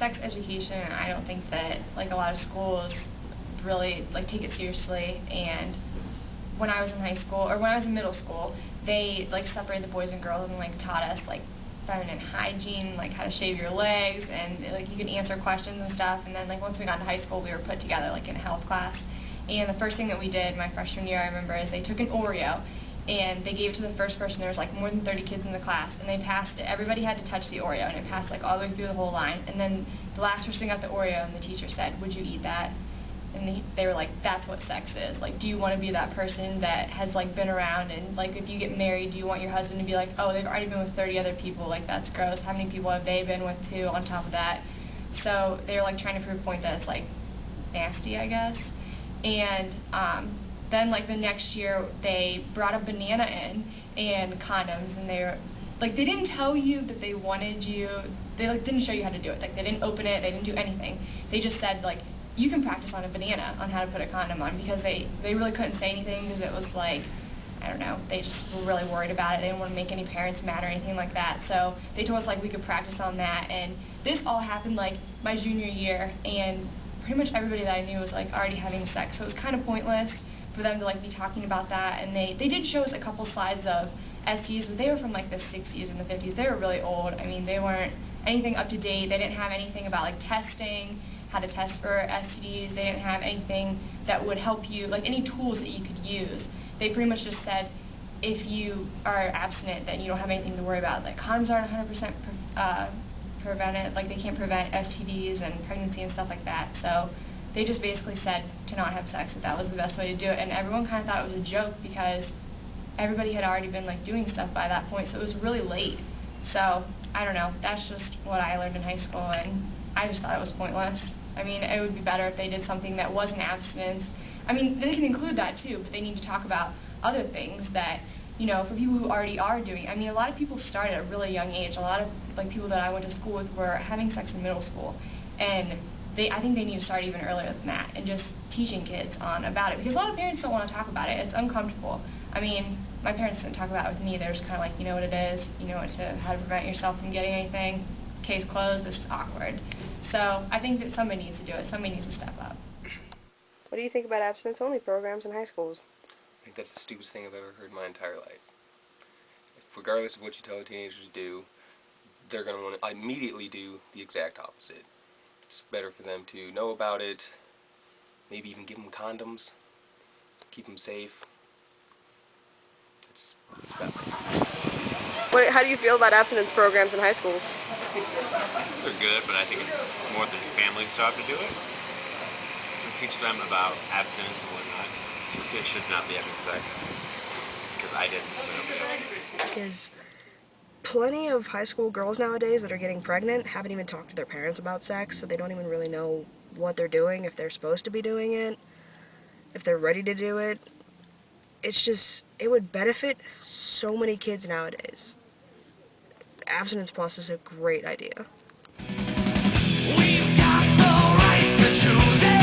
sex education, I don't think that like a lot of schools really like take it seriously. And when I was in high school, or when I was in middle school, they like separated the boys and girls and like taught us like feminine hygiene, like how to shave your legs, and like you could answer questions and stuff. And then like once we got into high school, we were put together like in a health class. And the first thing that we did my freshman year, I remember, is they took an Oreo and they gave it to the first person. There was like more than 30 kids in the class, and they passed it. Everybody had to touch the Oreo, and it passed like all the way through the whole line. And then the last person got the Oreo, and the teacher said, "Would you eat that?" And they were like, "That's what sex is. Like, do you want to be that person that has like been around, and like if you get married, do you want your husband to be like, oh, they've already been with 30 other people, like that's gross. How many people have they been with too on top of that?" So they were like trying to prove a point that it's like nasty, I guess. And then like the next year they brought a banana in and condoms, and they were like, they didn't tell you that they wanted you, they like didn't show you how to do it. Like they didn't open it, they didn't do anything. They just said like, you can practice on a banana on how to put a condom on, because they really couldn't say anything because it was like, I don't know, they just were really worried about it. They didn't want to make any parents mad or anything like that. So they told us like we could practice on that, and this all happened like my junior year, and pretty much everybody that I knew was like already having sex, so it was kind of pointless for them to like be talking about that. And they did show us a couple slides of STDs, but they were from like the 60s and the 50s. They were really old. I mean, they weren't anything up to date. They didn't have anything about like testing, how to test for STDs. They didn't have anything that would help you, like any tools that you could use. They pretty much just said, if you are abstinent, then you don't have anything to worry about. Like condoms aren't 100% prevented, like they can't prevent STDs and pregnancy and stuff like that. So they just basically said to not have sex, that was the best way to do it. And everyone kind of thought it was a joke because everybody had already been like doing stuff by that point, so it was really late. So I don't know, that's just what I learned in high school, and I just thought it was pointless. I mean, it would be better if they did something that wasn't abstinence. I mean, they can include that too, but they need to talk about other things that, you know, for people who already are doing. I mean, a lot of people start at a really young age. A lot of like people that I went to school with were having sex in middle school, and I think they need to start even earlier than that, and just teaching kids about it, because a lot of parents don't want to talk about it. It's uncomfortable. I mean, my parents didn't talk about it with me. They're just kind of like, you know what it is, you know how to prevent yourself from getting anything. Case closed. This is awkward. So I think that somebody needs to do it. Somebody needs to step up. What do you think about abstinence-only programs in high schools? I think that's the stupidest thing I've ever heard in my entire life. Regardless of what you tell a teenager to do, they're going to want to immediately do the exact opposite. It's better for them to know about it, maybe even give them condoms, keep them safe. It's better. How do you feel about abstinence programs in high schools? They're good, but I think it's more the family's job to do it. And teach them about abstinence and whatnot. These kids should not be having sex. Because I didn't, so nobody else. Because plenty of high school girls nowadays that are getting pregnant haven't even talked to their parents about sex, so they don't even really know what they're doing, if they're supposed to be doing it, if they're ready to do it. It's just, it would benefit so many kids nowadays. Abstinence Plus is a great idea. We've got the right to choose it.